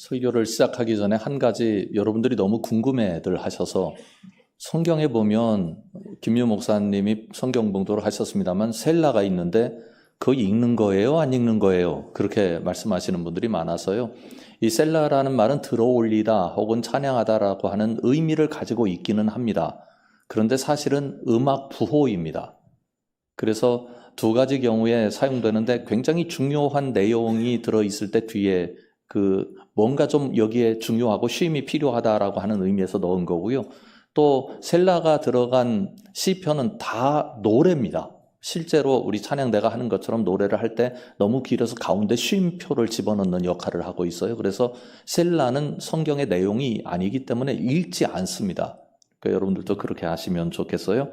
설교를 시작하기 전에 한 가지 여러분들이 너무 궁금해들 하셔서 성경에 보면 김유 목사님이 성경 봉독을 하셨습니다만 셀라가 있는데 그거 읽는 거예요? 안 읽는 거예요? 그렇게 말씀하시는 분들이 많아서요. 이 셀라라는 말은 들어올리다 혹은 찬양하다라고 하는 의미를 가지고 있기는 합니다. 그런데 사실은 음악 부호입니다. 그래서 두 가지 경우에 사용되는데 굉장히 중요한 내용이 들어있을 때 뒤에 뭔가 좀 여기에 중요하고 쉼이 필요하다라고 하는 의미에서 넣은 거고요. 또 셀라가 들어간 시편은 다 노래입니다. 실제로 우리 찬양대가 하는 것처럼 노래를 할 때 너무 길어서 가운데 쉼표를 집어넣는 역할을 하고 있어요. 그래서 셀라는 성경의 내용이 아니기 때문에 읽지 않습니다. 그러니까 여러분들도 그렇게 하시면 좋겠어요.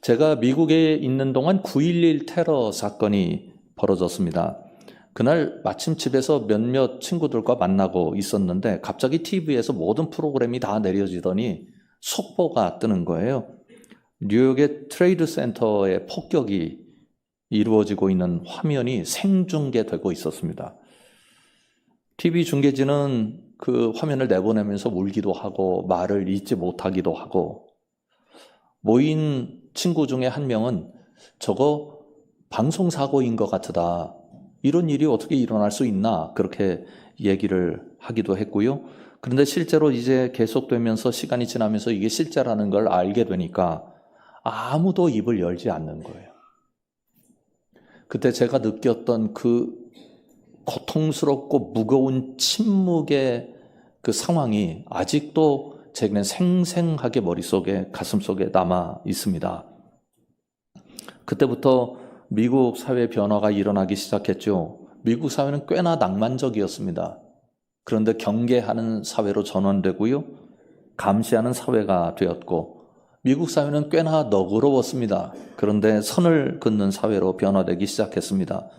제가 미국에 있는 동안 9.11 테러 사건이 벌어졌습니다. 그날 마침 집에서 몇몇 친구들과 만나고 있었는데 갑자기 TV에서 모든 프로그램이 다 내려지더니 속보가 뜨는 거예요. 뉴욕의 트레이드 센터에 폭격이 이루어지고 있는 화면이 생중계되고 있었습니다. TV 중계진은 그 화면을 내보내면서 울기도 하고 말을 잇지 못하기도 하고, 모인 친구 중에 한 명은 저거 방송사고인 것 같다. 이런 일이 어떻게 일어날 수 있나? 그렇게 얘기를 하기도 했고요. 그런데 실제로 이제 계속되면서 시간이 지나면서 이게 실제라는 걸 알게 되니까 아무도 입을 열지 않는 거예요. 그때 제가 느꼈던 그 고통스럽고 무거운 침묵의 그 상황이 아직도 제게는 생생하게 머릿속에, 가슴속에 남아 있습니다. 그때부터 미국 사회 변화가 일어나기 시작했죠. 미국 사회는 꽤나 낭만적이었습니다. 그런데 경계하는 사회로 전환되고요. 감시하는 사회가 되었고, 미국 사회는 꽤나 너그러웠습니다. 그런데 선을 긋는 사회로 변화되기 시작했습니다.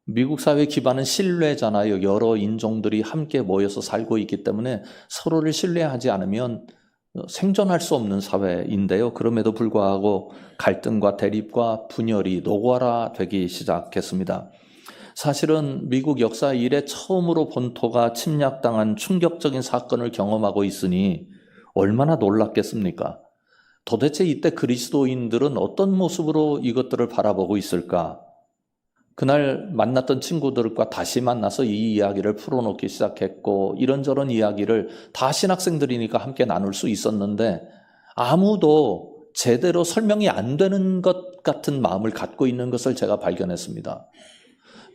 미국 사회 기반은 신뢰잖아요. 여러 인종들이 함께 모여서 살고 있기 때문에 서로를 신뢰하지 않으면 생존할 수 없는 사회인데요. 그럼에도 불구하고 갈등과 대립과 분열이 노골화되기 시작했습니다. 사실은 미국 역사 이래 처음으로 본토가 침략당한 충격적인 사건을 경험하고 있으니 얼마나 놀랐겠습니까? 도대체 이때 그리스도인들은 어떤 모습으로 이것들을 바라보고 있을까? 그날 만났던 친구들과 다시 만나서 이 이야기를 풀어놓기 시작했고, 이런저런 이야기를 다 신학생들이니까 함께 나눌 수 있었는데 아무도 제대로 설명이 안 되는 것 같은 마음을 갖고 있는 것을 제가 발견했습니다.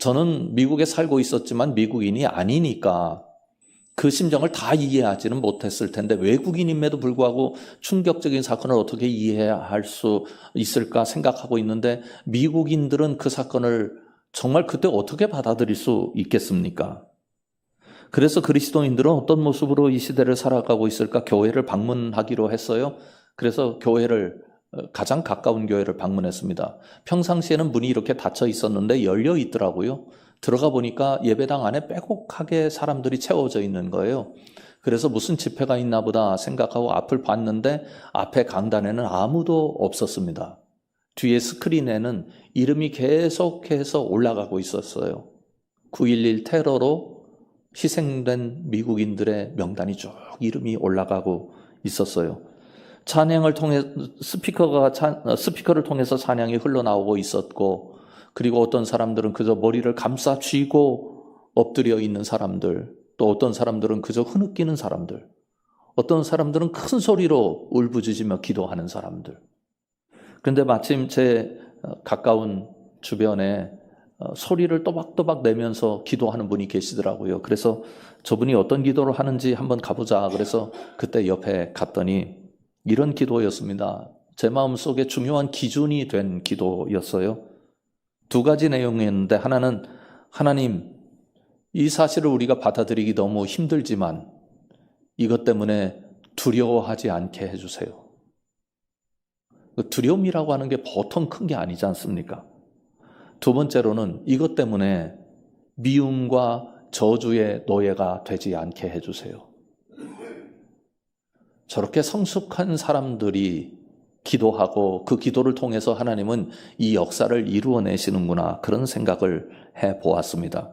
저는 미국에 살고 있었지만 미국인이 아니니까 그 심정을 다 이해하지는 못했을 텐데, 외국인임에도 불구하고 충격적인 사건을 어떻게 이해할 수 있을까 생각하고 있는데, 미국인들은 그 사건을 정말 그때 어떻게 받아들일 수 있겠습니까? 그래서 그리스도인들은 어떤 모습으로 이 시대를 살아가고 있을까 교회를 방문하기로 했어요. 그래서 가장 가까운 교회를 방문했습니다. 평상시에는 문이 이렇게 닫혀 있었는데 열려 있더라고요. 들어가 보니까 예배당 안에 빼곡하게 사람들이 채워져 있는 거예요. 그래서 무슨 집회가 있나 보다 생각하고 앞을 봤는데 앞에 강단에는 아무도 없었습니다. 뒤에 스크린에는 이름이 계속해서 올라가고 있었어요. 9.11 테러로 희생된 미국인들의 명단이 쭉 이름이 올라가고 있었어요. 찬양을 통해 스피커를 통해서 찬양이 흘러나오고 있었고, 그리고 어떤 사람들은 그저 머리를 감싸 쥐고 엎드려 있는 사람들, 또 어떤 사람들은 그저 흐느끼는 사람들, 어떤 사람들은 큰 소리로 울부짖으며 기도하는 사람들. 그런데 마침 제 가까운 주변에 소리를 또박또박 내면서 기도하는 분이 계시더라고요. 그래서 저분이 어떤 기도를 하는지 한번 가보자. 그래서 그때 옆에 갔더니 이런 기도였습니다. 제 마음속에 중요한 기준이 된 기도였어요. 두 가지 내용이었는데, 하나는 하나님, 이 사실을 우리가 받아들이기 너무 힘들지만 이것 때문에 두려워하지 않게 해주세요. 두려움이라고 하는 게 보통 큰 게 아니지 않습니까? 두 번째로는 이것 때문에 미움과 저주의 노예가 되지 않게 해주세요. 저렇게 성숙한 사람들이 기도하고 그 기도를 통해서 하나님은 이 역사를 이루어내시는구나, 그런 생각을 해보았습니다.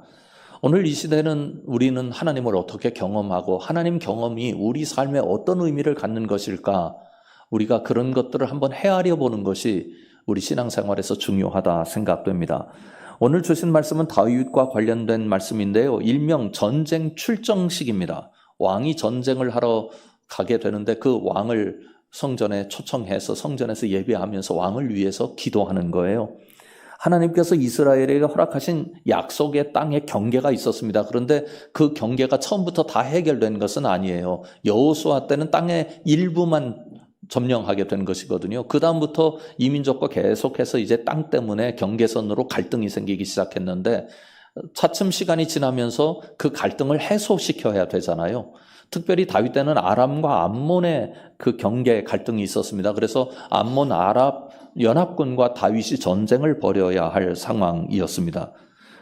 오늘 이 시대는 우리는 하나님을 어떻게 경험하고 하나님 경험이 우리 삶에 어떤 의미를 갖는 것일까? 우리가 그런 것들을 한번 헤아려 보는 것이 우리 신앙생활에서 중요하다 생각됩니다. 오늘 주신 말씀은 다윗과 관련된 말씀인데요. 일명 전쟁 출정식입니다. 왕이 전쟁을 하러 가게 되는데 그 왕을 성전에 초청해서 성전에서 예배하면서 왕을 위해서 기도하는 거예요. 하나님께서 이스라엘에게 허락하신 약속의 땅에 경계가 있었습니다. 그런데 그 경계가 처음부터 다 해결된 것은 아니에요. 여호수아 때는 땅의 일부만 점령하게 된 것이거든요. 그 다음부터 이민족과 계속해서 이제 땅 때문에 경계선으로 갈등이 생기기 시작했는데 차츰 시간이 지나면서 그 갈등을 해소시켜야 되잖아요. 특별히 다윗 때는 아람과 암몬의 그 경계 갈등이 있었습니다. 그래서 암몬 아랍 연합군과 다윗이 전쟁을 벌여야 할 상황이었습니다.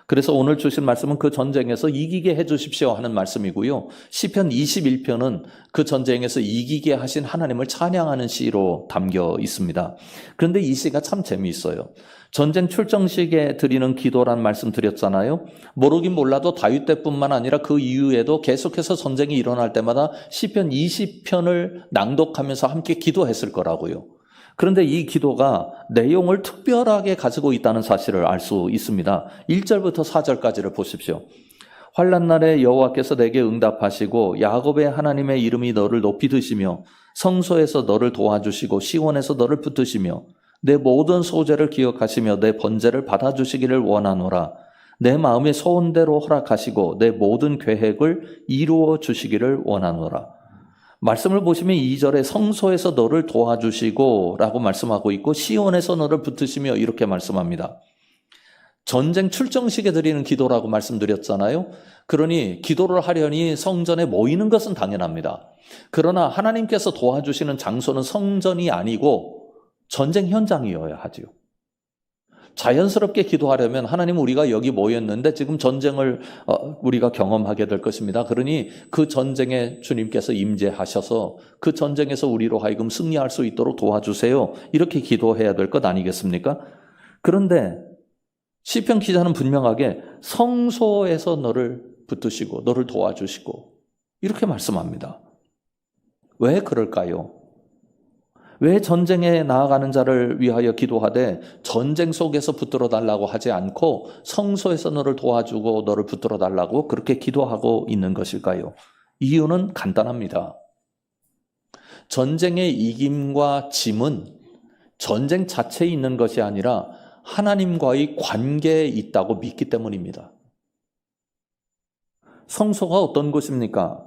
그래서 오늘 주신 말씀은 그 전쟁에서 이기게 해주십시오 하는 말씀이고요. 시편 21편은 그 전쟁에서 이기게 하신 하나님을 찬양하는 시로 담겨 있습니다. 그런데 이 시가 참 재미있어요. 전쟁 출정식에 드리는 기도란 말씀 드렸잖아요. 모르긴 몰라도 다윗 때뿐만 아니라 그 이후에도 계속해서 전쟁이 일어날 때마다 시편 20편을 낭독하면서 함께 기도했을 거라고요. 그런데 이 기도가 내용을 특별하게 가지고 있다는 사실을 알 수 있습니다. 1절부터 4절까지를 보십시오. 환난 날에 여호와께서 내게 응답하시고 야곱의 하나님의 이름이 너를 높이 드시며 성소에서 너를 도와주시고 시온에서 너를 붙드시며 내 모든 소재를 기억하시며 내 번제를 받아주시기를 원하노라. 내 마음의 소원대로 허락하시고 내 모든 계획을 이루어 주시기를 원하노라. 말씀을 보시면 2절에 성소에서 너를 도와주시고 라고 말씀하고 있고 시온에서 너를 붙으시며 이렇게 말씀합니다. 전쟁 출정식에 드리는 기도라고 말씀드렸잖아요. 그러니 기도를 하려니 성전에 모이는 것은 당연합니다. 그러나 하나님께서 도와주시는 장소는 성전이 아니고 전쟁 현장이어야 하지요. 자연스럽게 기도하려면 하나님 우리가 여기 모였는데 지금 전쟁을 우리가 경험하게 될 것입니다. 그러니 그 전쟁에 주님께서 임재하셔서 그 전쟁에서 우리로 하여금 승리할 수 있도록 도와주세요. 이렇게 기도해야 될 것 아니겠습니까? 그런데 시편 기자는 분명하게 성소에서 너를 붙드시고 너를 도와주시고 이렇게 말씀합니다. 왜 그럴까요? 왜 전쟁에 나아가는 자를 위하여 기도하되 전쟁 속에서 붙들어 달라고 하지 않고 성소에서 너를 도와주고 너를 붙들어 달라고 그렇게 기도하고 있는 것일까요? 이유는 간단합니다. 전쟁의 이김과 짐은 전쟁 자체에 있는 것이 아니라 하나님과의 관계에 있다고 믿기 때문입니다. 성소가 어떤 곳입니까?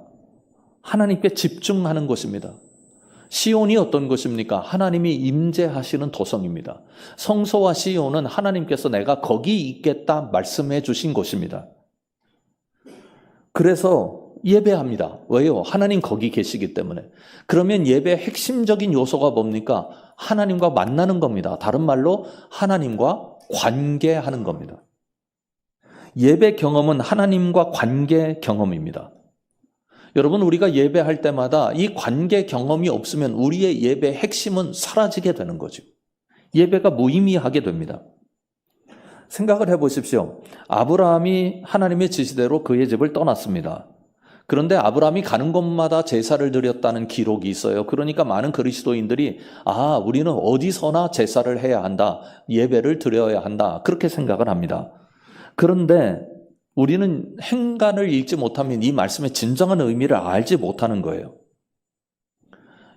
하나님께 집중하는 곳입니다. 시온이 어떤 곳입니까? 하나님이 임재하시는 도성입니다. 성소와 시온은 하나님께서 내가 거기 있겠다 말씀해 주신 곳입니다. 그래서 예배합니다. 왜요? 하나님 거기 계시기 때문에. 그러면 예배의 핵심적인 요소가 뭡니까? 하나님과 만나는 겁니다. 다른 말로 하나님과 관계하는 겁니다. 예배 경험은 하나님과 관계 경험입니다. 여러분, 우리가 예배할 때마다 이 관계 경험이 없으면 우리의 예배의 핵심은 사라지게 되는 거죠. 예배가 무의미하게 됩니다. 생각을 해보십시오. 아브라함이 하나님의 지시대로 그의 집을 떠났습니다. 그런데 아브라함이 가는 곳마다 제사를 드렸다는 기록이 있어요. 그러니까 많은 그리스도인들이 우리는 어디서나 제사를 해야 한다. 예배를 드려야 한다. 그렇게 생각을 합니다. 그런데 우리는 행간을 읽지 못하면 이 말씀의 진정한 의미를 알지 못하는 거예요.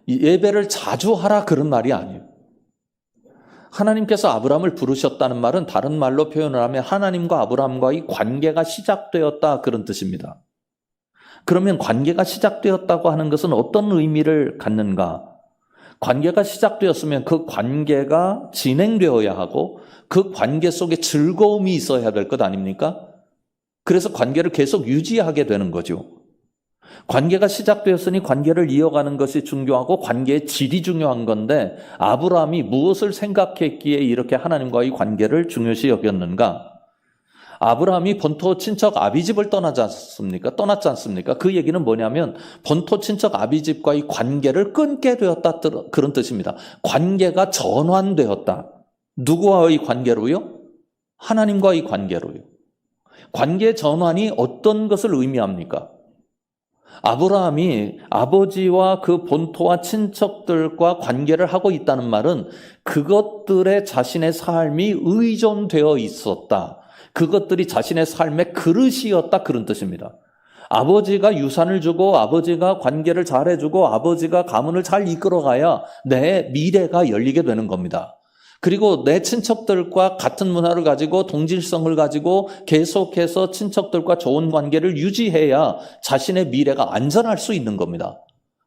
예배를 자주 하라 그런 말이 아니에요. 하나님께서 아브라함을 부르셨다는 말은 다른 말로 표현을 하면 하나님과 아브라함과의 관계가 시작되었다 그런 뜻입니다. 그러면 관계가 시작되었다고 하는 것은 어떤 의미를 갖는가? 관계가 시작되었으면 그 관계가 진행되어야 하고 그 관계 속에 즐거움이 있어야 될 것 아닙니까? 그래서 관계를 계속 유지하게 되는 거죠. 관계가 시작되었으니 관계를 이어가는 것이 중요하고 관계의 질이 중요한 건데 아브라함이 무엇을 생각했기에 이렇게 하나님과의 관계를 중요시 여겼는가? 아브라함이 본토 친척 아비집을 떠나지 않습니까? 그 얘기는 뭐냐면 본토 친척 아비집과의 관계를 끊게 되었다 그런 뜻입니다. 관계가 전환되었다. 누구와의 관계로요? 하나님과의 관계로요. 관계 전환이 어떤 것을 의미합니까? 아브라함이 아버지와 그 본토와 친척들과 관계를 하고 있다는 말은 그것들의 자신의 삶이 의존되어 있었다. 그것들이 자신의 삶의 그릇이었다. 그런 뜻입니다. 아버지가 유산을 주고 아버지가 관계를 잘해주고 아버지가 가문을 잘 이끌어가야 내 미래가 열리게 되는 겁니다. 그리고 내 친척들과 같은 문화를 가지고 동질성을 가지고 계속해서 친척들과 좋은 관계를 유지해야 자신의 미래가 안전할 수 있는 겁니다.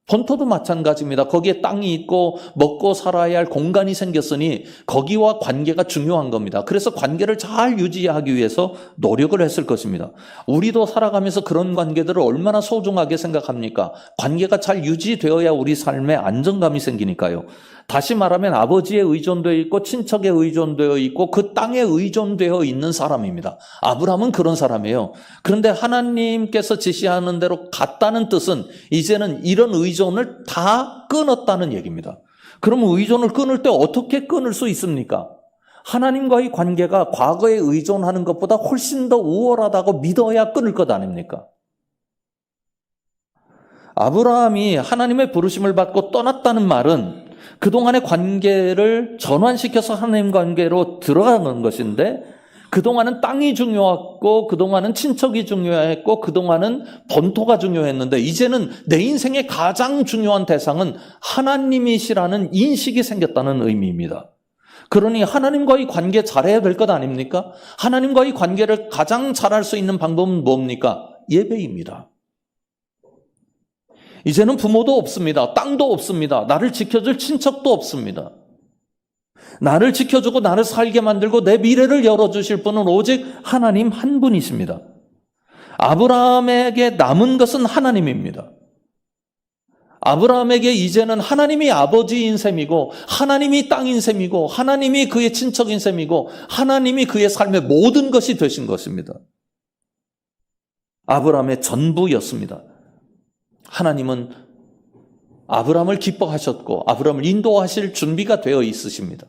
본토도 마찬가지입니다. 거기에 땅이 있고 먹고 살아야 할 공간이 생겼으니 거기와 관계가 중요한 겁니다. 그래서 관계를 잘 유지하기 위해서 노력을 했을 것입니다. 우리도 살아가면서 그런 관계들을 얼마나 소중하게 생각합니까? 관계가 잘 유지되어야 우리 삶에 안정감이 생기니까요. 다시 말하면 아버지에 의존되어 있고 친척에 의존되어 있고 그 땅에 의존되어 있는 사람입니다. 아브라함은 그런 사람이에요. 그런데 하나님께서 지시하는 대로 갔다는 뜻은 이제는 이런 의존을 다 끊었다는 얘기입니다. 그럼 의존을 끊을 때 어떻게 끊을 수 있습니까? 하나님과의 관계가 과거에 의존하는 것보다 훨씬 더 우월하다고 믿어야 끊을 것 아닙니까? 아브라함이 하나님의 부르심을 받고 떠났다는 말은 그동안의 관계를 전환시켜서 하나님 관계로 들어가는 것인데 그동안은 땅이 중요했고 그동안은 친척이 중요했고 그동안은 본토가 중요했는데 이제는 내 인생의 가장 중요한 대상은 하나님이시라는 인식이 생겼다는 의미입니다. 그러니 하나님과의 관계 잘해야 될 것 아닙니까? 하나님과의 관계를 가장 잘할 수 있는 방법은 뭡니까? 예배입니다. 이제는 부모도 없습니다. 땅도 없습니다. 나를 지켜줄 친척도 없습니다. 나를 지켜주고 나를 살게 만들고 내 미래를 열어주실 분은 오직 하나님 한 분이십니다. 아브라함에게 남은 것은 하나님입니다. 아브라함에게 이제는 하나님이 아버지인 셈이고 하나님이 땅인 셈이고 하나님이 그의 친척인 셈이고 하나님이 그의 삶의 모든 것이 되신 것입니다. 아브라함의 전부였습니다. 하나님은 아브라함을 기뻐하셨고 아브라함을 인도하실 준비가 되어 있으십니다.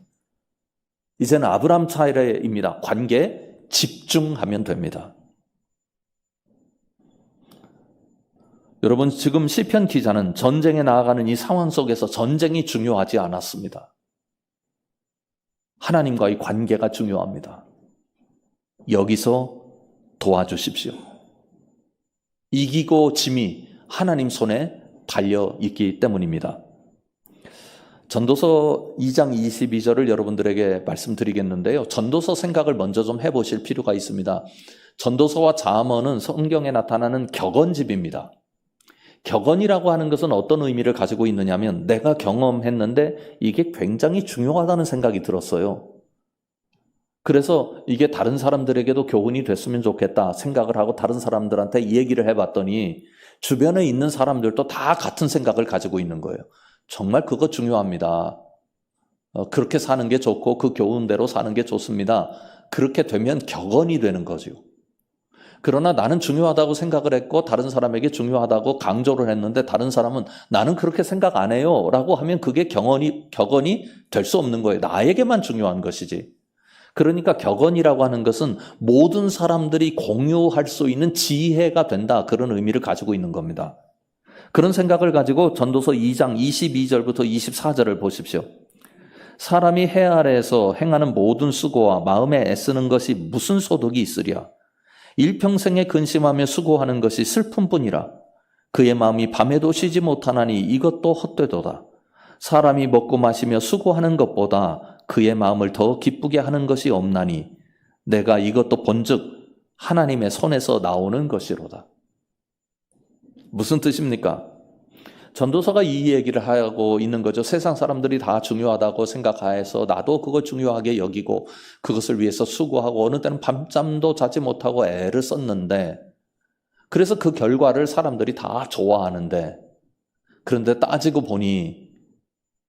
이제는 아브라함 차례입니다. 관계에 집중하면 됩니다. 여러분, 지금 시편 기자는 전쟁에 나아가는 이 상황 속에서 전쟁이 중요하지 않았습니다. 하나님과의 관계가 중요합니다. 여기서 도와주십시오. 이기고 짐이 하나님 손에 달려 있기 때문입니다. 전도서 2장 22절을 여러분들에게 말씀드리겠는데요. 전도서 생각을 먼저 좀 해보실 필요가 있습니다. 전도서와 잠언은 성경에 나타나는 격언집입니다. 격언이라고 하는 것은 어떤 의미를 가지고 있느냐면 내가 경험했는데 이게 굉장히 중요하다는 생각이 들었어요. 그래서 이게 다른 사람들에게도 교훈이 됐으면 좋겠다 생각을 하고 다른 사람들한테 이 얘기를 해봤더니 주변에 있는 사람들도 다 같은 생각을 가지고 있는 거예요. 정말 그거 중요합니다. 그렇게 사는 게 좋고 그 교훈대로 사는 게 좋습니다. 그렇게 되면 격언이 되는 거죠. 그러나 나는 중요하다고 생각을 했고 다른 사람에게 중요하다고 강조를 했는데 다른 사람은 나는 그렇게 생각 안 해요 라고 하면 그게 격언이 될 수 없는 거예요. 나에게만 중요한 것이지. 그러니까 격언이라고 하는 것은 모든 사람들이 공유할 수 있는 지혜가 된다. 그런 의미를 가지고 있는 겁니다. 그런 생각을 가지고 전도서 2장 22절부터 24절을 보십시오. 사람이 해 아래에서 행하는 모든 수고와 마음에 애쓰는 것이 무슨 소득이 있으랴. 일평생에 근심하며 수고하는 것이 슬픔뿐이라. 그의 마음이 밤에도 쉬지 못하나니 이것도 헛되도다. 사람이 먹고 마시며 수고하는 것보다 그의 마음을 더 기쁘게 하는 것이 없나니 내가 이것도 본즉 하나님의 손에서 나오는 것이로다. 무슨 뜻입니까? 전도서가 이 얘기를 하고 있는 거죠. 세상 사람들이 다 중요하다고 생각해서 나도 그거 중요하게 여기고 그것을 위해서 수고하고 어느 때는 밤잠도 자지 못하고 애를 썼는데 그래서 그 결과를 사람들이 다 좋아하는데 그런데 따지고 보니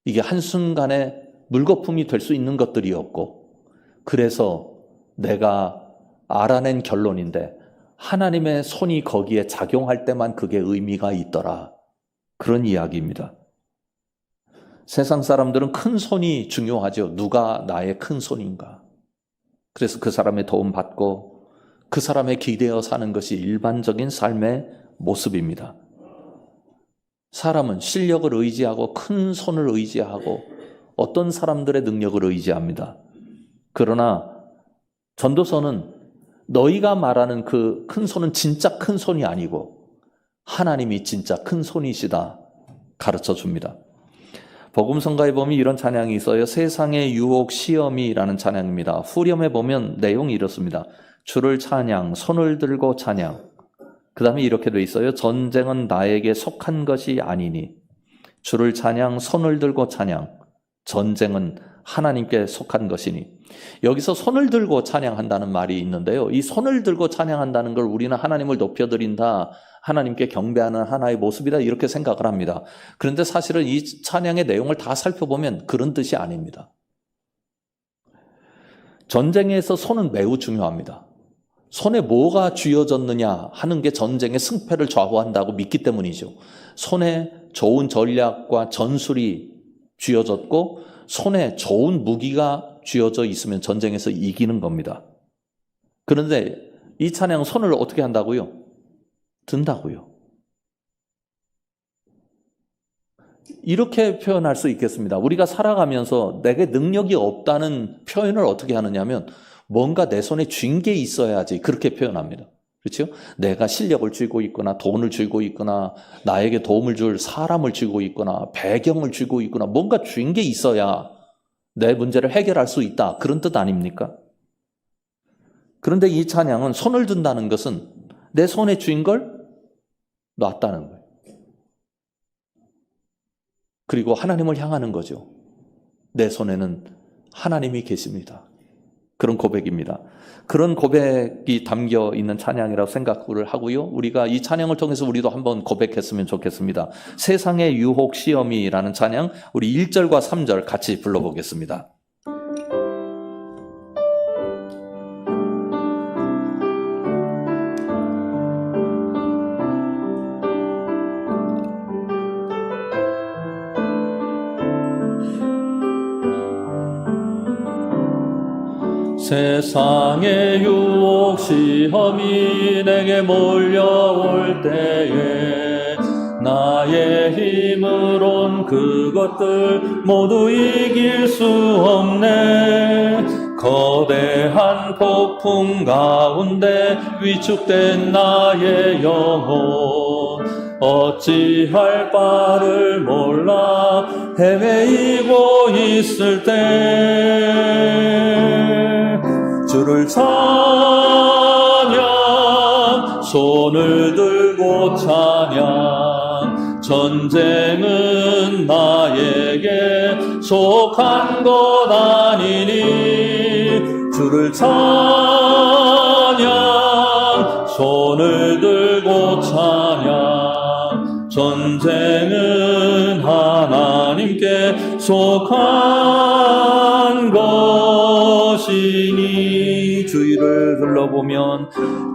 이게 한순간에 물거품이 될 수 있는 것들이었고 그래서 내가 알아낸 결론인데 하나님의 손이 거기에 작용할 때만 그게 의미가 있더라. 그런 이야기입니다. 세상 사람들은 큰 손이 중요하죠. 누가 나의 큰 손인가. 그래서 그 사람의 도움 받고 그 사람에 기대어 사는 것이 일반적인 삶의 모습입니다. 사람은 실력을 의지하고 큰 손을 의지하고 어떤 사람들의 능력을 의지합니다. 그러나 전도서는 너희가 말하는 그 큰 손은 진짜 큰 손이 아니고 하나님이 진짜 큰 손이시다 가르쳐 줍니다. 복음성가에 보면 이런 찬양이 있어요. 세상의 유혹 시험이라는 찬양입니다. 후렴에 보면 내용이 이렇습니다. 주를 찬양, 손을 들고 찬양. 그 다음에 이렇게 돼 있어요. 전쟁은 나에게 속한 것이 아니니. 주를 찬양, 손을 들고 찬양. 전쟁은 하나님께 속한 것이니. 여기서 손을 들고 찬양한다는 말이 있는데요. 이 손을 들고 찬양한다는 걸 우리는 하나님을 높여드린다, 하나님께 경배하는 하나의 모습이다 이렇게 생각을 합니다. 그런데 사실은 이 찬양의 내용을 다 살펴보면 그런 뜻이 아닙니다. 전쟁에서 손은 매우 중요합니다. 손에 뭐가 쥐어졌느냐 하는 게 전쟁의 승패를 좌우한다고 믿기 때문이죠. 손에 좋은 전략과 전술이 쥐어졌고 손에 좋은 무기가 쥐어져 있으면 전쟁에서 이기는 겁니다. 그런데 이 찬양 손을 어떻게 한다고요? 든다고요. 이렇게 표현할 수 있겠습니다. 우리가 살아가면서 내게 능력이 없다는 표현을 어떻게 하느냐면 뭔가 내 손에 쥔 게 있어야지 그렇게 표현합니다. 그렇죠? 내가 실력을 쥐고 있거나 돈을 쥐고 있거나 나에게 도움을 줄 사람을 쥐고 있거나 배경을 쥐고 있거나 뭔가 쥔 게 있어야 내 문제를 해결할 수 있다. 그런 뜻 아닙니까? 그런데 이 찬양은 손을 든다는 것은 내 손에 쥔 걸 놨다는 거예요. 그리고 하나님을 향하는 거죠. 내 손에는 하나님이 계십니다. 그런 고백입니다. 그런 고백이 담겨 있는 찬양이라고 생각을 하고요. 우리가 이 찬양을 통해서 우리도 한번 고백했으면 좋겠습니다. 세상의 유혹 시험이라는 찬양, 우리 1절과 3절 같이 불러보겠습니다. 세상의 유혹 시험이 내게 몰려올 때에 나의 힘으론 그것들 모두 이길 수 없네. 거대한 폭풍 가운데 위축된 나의 영혼 어찌할 바를 몰라 헤매이고 있을 때 주를 찬양, 손을 들고 찬양. 전쟁은 나에게 속한 것 아니니. 주를 찬양, 손을 들고 찬양. 전쟁은 하나님께 속한 것이니.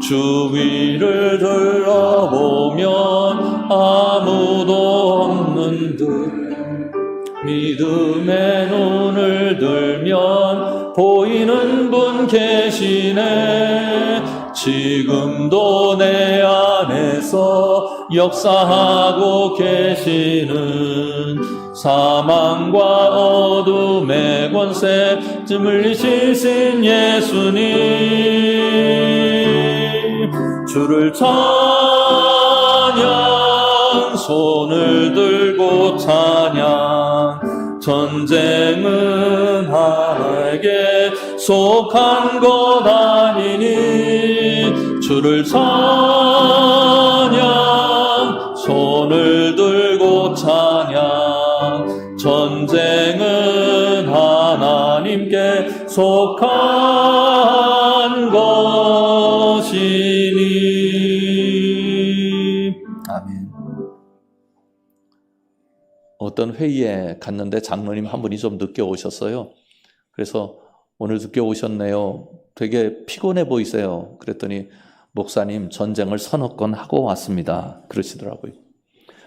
주위를 둘러보면 아무도 없는 듯 믿음의 눈을 들면 보이는 분 계시네. 지금도 내 안에서 역사하고 계시는 사망과 어둠의 권세 물리치신 예수님. 주를 찬양, 손을 들고 찬양. 전쟁은 하나에게 속한 것 아니니. 주를 찬양, 손을 들고 찬양. 전쟁은 하나님께 속한 것이니. 아멘. 어떤 회의에 갔는데 장로님 한 분이 좀 늦게 오셨어요. 그래서 오늘 늦게 오셨네요. 되게 피곤해 보이세요. 그랬더니 목사님 전쟁을 서너 건 하고 왔습니다. 그러시더라고요.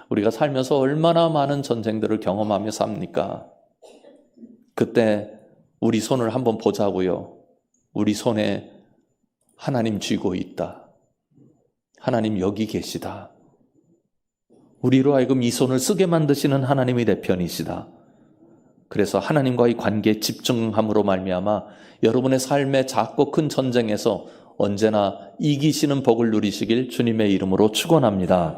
우리가 살면서 얼마나 많은 전쟁들을 경험하며 삽니까? 그때 우리 손을 한번 보자고요. 우리 손에 하나님 쥐고 있다. 하나님 여기 계시다. 우리로 하여금 이 손을 쓰게 만드시는 하나님이 내 편이시다. 그래서 하나님과의 관계에 집중함으로 말미암아 여러분의 삶의 작고 큰 전쟁에서 언제나 이기시는 복을 누리시길 주님의 이름으로 축원합니다.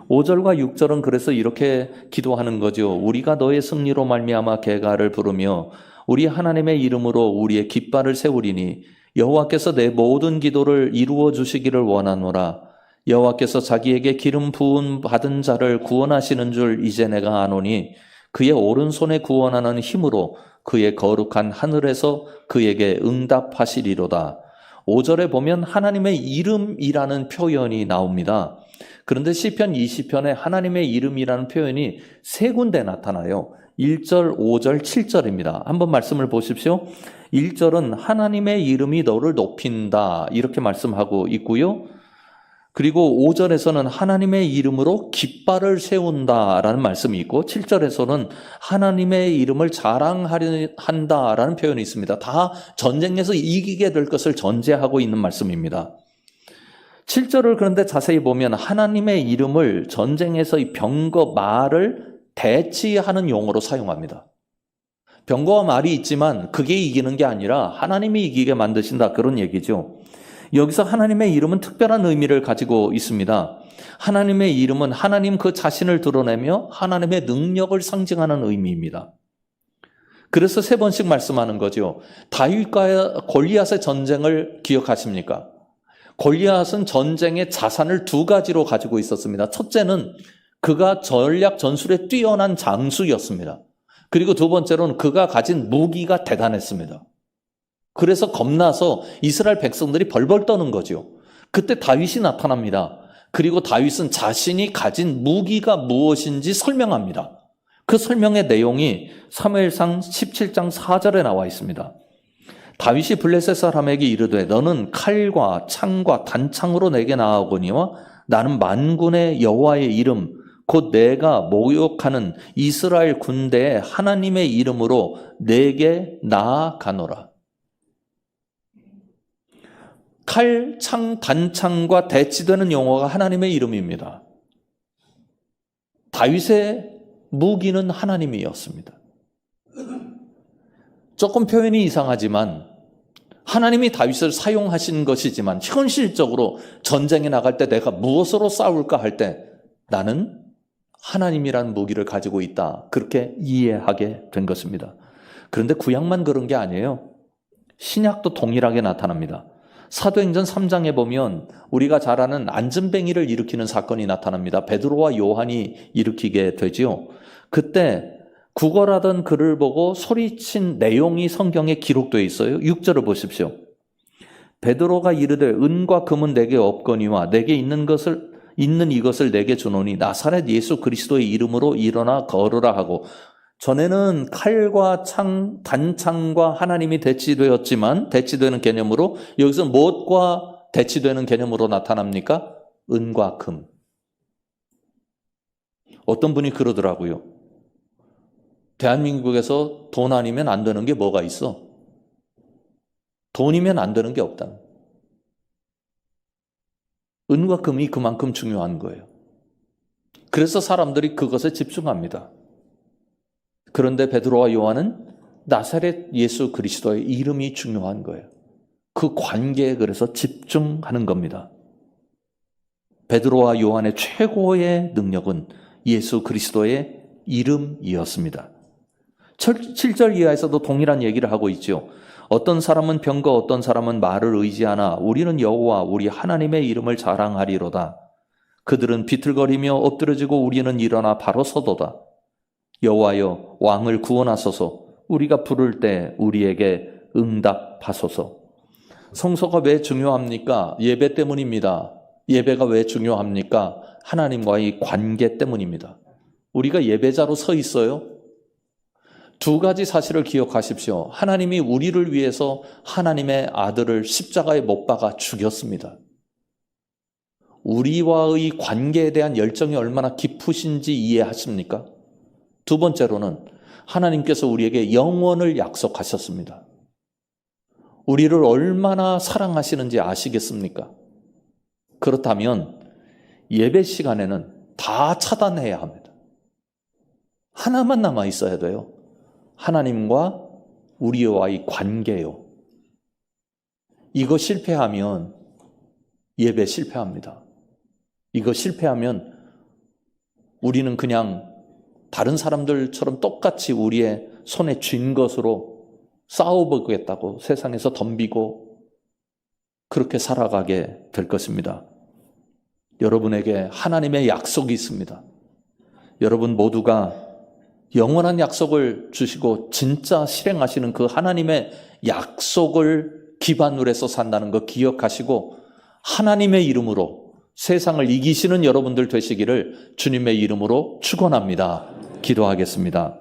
5절과 6절은 그래서 이렇게 기도하는 거죠. 우리가 너의 승리로 말미암아 개가를 부르며 우리 하나님의 이름으로 우리의 깃발을 세우리니 여호와께서 내 모든 기도를 이루어 주시기를 원하노라. 여호와께서 자기에게 기름 부은 받은 자를 구원하시는 줄 이제 내가 아노니 그의 오른손에 구원하는 힘으로 그의 거룩한 하늘에서 그에게 응답하시리로다. 5절에 보면 하나님의 이름이라는 표현이 나옵니다. 그런데 시편 20편에 하나님의 이름이라는 표현이 세 군데 나타나요. 1절, 5절, 7절입니다. 한번 말씀을 보십시오. 1절은 하나님의 이름이 너를 높인다 이렇게 말씀하고 있고요. 그리고 5절에서는 하나님의 이름으로 깃발을 세운다라는 말씀이 있고 7절에서는 하나님의 이름을 자랑한다라는 표현이 있습니다. 다 전쟁에서 이기게 될 것을 전제하고 있는 말씀입니다. 7절을 그런데 자세히 보면 하나님의 이름을 전쟁에서 이 병거 말을 대치하는 용어로 사용합니다. 병거와 말이 있지만 그게 이기는 게 아니라 하나님이 이기게 만드신다 그런 얘기죠. 여기서 하나님의 이름은 특별한 의미를 가지고 있습니다. 하나님의 이름은 하나님 그 자신을 드러내며 하나님의 능력을 상징하는 의미입니다. 그래서 세 번씩 말씀하는 거죠. 다윗과 골리앗의 전쟁을 기억하십니까? 골리앗은 전쟁의 자산을 두 가지로 가지고 있었습니다. 첫째는 그가 전략 전술에 뛰어난 장수였습니다. 그리고 두 번째로는 그가 가진 무기가 대단했습니다. 그래서 겁나서 이스라엘 백성들이 벌벌 떠는 거죠. 그때 다윗이 나타납니다. 그리고 다윗은 자신이 가진 무기가 무엇인지 설명합니다. 그 설명의 내용이 사무엘상 17장 4절에 나와 있습니다. 다윗이 블레셋 사람에게 이르되 너는 칼과 창과 단창으로 내게 나아오거니와 나는 만군의 여호와의 이름 곧 내가 모욕하는 이스라엘 군대의 하나님의 이름으로 내게 나아가노라. 칼, 창, 단창과 대치되는 용어가 하나님의 이름입니다. 다윗의 무기는 하나님이었습니다. 조금 표현이 이상하지만 하나님이 다윗을 사용하신 것이지만 현실적으로 전쟁에 나갈 때 내가 무엇으로 싸울까 할 때 나는 하나님이라는 무기를 가지고 있다. 그렇게 이해하게 된 것입니다. 그런데 구약만 그런 게 아니에요. 신약도 동일하게 나타납니다. 사도행전 3장에 보면 우리가 잘 아는 안전뱅이를 일으키는 사건이 나타납니다. 베드로와 요한이 일으키게 되지요. 그때 구걸하던 그를 보고 소리친 내용이 성경에 기록되어 있어요. 6절을 보십시오. 베드로가 이르되 은과 금은 내게 없거니와 내게 있는 이것을 내게 주노니 나사렛 예수 그리스도의 이름으로 일어나 걸으라 하고, 전에는 칼과 창, 단창과 하나님이 대치되었지만 대치되는 개념으로 여기서 무엇과 대치되는 개념으로 나타납니까? 은과 금. 어떤 분이 그러더라고요. 대한민국에서 돈 아니면 안 되는 게 뭐가 있어? 돈이면 안 되는 게 없다. 은과 금이 그만큼 중요한 거예요. 그래서 사람들이 그것에 집중합니다. 그런데 베드로와 요한은 나사렛 예수 그리스도의 이름이 중요한 거예요. 그 관계에 그래서 집중하는 겁니다. 베드로와 요한의 최고의 능력은 예수 그리스도의 이름이었습니다. 7절 이하에서도 동일한 얘기를 하고 있죠. 어떤 사람은 병거 어떤 사람은 말을 의지하나 우리는 여호와 우리 하나님의 이름을 자랑하리로다. 그들은 비틀거리며 엎드려지고 우리는 일어나 바로 서도다. 여호와여 왕을 구원하소서. 우리가 부를 때 우리에게 응답하소서. 성소가 왜 중요합니까? 예배 때문입니다. 예배가 왜 중요합니까? 하나님과의 관계 때문입니다. 우리가 예배자로 서 있어요. 두 가지 사실을 기억하십시오. 하나님이 우리를 위해서 하나님의 아들을 십자가에 못 박아 죽였습니다. 우리와의 관계에 대한 열정이 얼마나 깊으신지 이해하십니까? 두 번째로는 하나님께서 우리에게 영원을 약속하셨습니다. 우리를 얼마나 사랑하시는지 아시겠습니까? 그렇다면 예배 시간에는 다 차단해야 합니다. 하나만 남아 있어야 돼요. 하나님과 우리와의 관계요. 이거 실패하면 예배 실패합니다. 이거 실패하면 우리는 그냥 다른 사람들처럼 똑같이 우리의 손에 쥔 것으로 싸워보겠다고 세상에서 덤비고 그렇게 살아가게 될 것입니다. 여러분에게 하나님의 약속이 있습니다. 여러분 모두가 영원한 약속을 주시고 진짜 실행하시는 그 하나님의 약속을 기반으로 해서 산다는 거 기억하시고 하나님의 이름으로 세상을 이기시는 여러분들 되시기를 주님의 이름으로 축원합니다. 기도하겠습니다.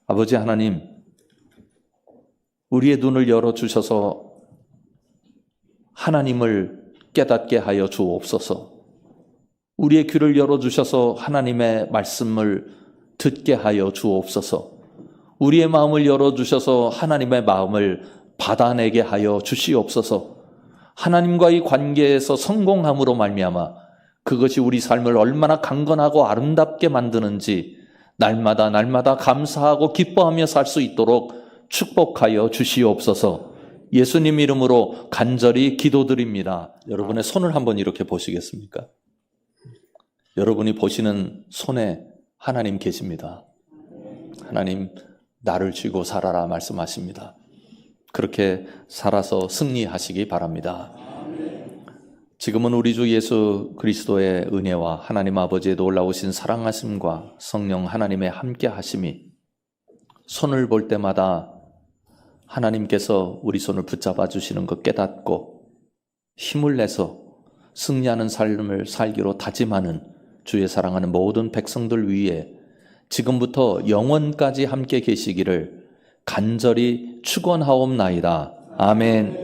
아버지 하나님, 우리의 눈을 열어주셔서 하나님을 깨닫게 하여 주옵소서. 우리의 귀를 열어주셔서 하나님의 말씀을 듣게 하여 주옵소서. 우리의 마음을 열어주셔서 하나님의 마음을 받아내게 하여 주시옵소서. 하나님과의 관계에서 성공함으로 말미암아 그것이 우리 삶을 얼마나 강건하고 아름답게 만드는지 날마다 감사하고 기뻐하며 살 수 있도록 축복하여 주시옵소서. 예수님 이름으로 간절히 기도드립니다. 여러분의 손을 한번 이렇게 보시겠습니까? 여러분이 보시는 손에 하나님 계십니다. 하나님 나를 쥐고 살아라 말씀하십니다. 그렇게 살아서 승리하시기 바랍니다. 지금은 우리 주 예수 그리스도의 은혜와 하나님 아버지의 놀라우신 사랑하심과 성령 하나님의 함께 하심이 손을 볼 때마다 하나님께서 우리 손을 붙잡아 주시는 것 깨닫고 힘을 내서 승리하는 삶을 살기로 다짐하는 주의 사랑하는 모든 백성들 위에 지금부터 영원까지 함께 계시기를 간절히 축원하옵나이다. 아멘.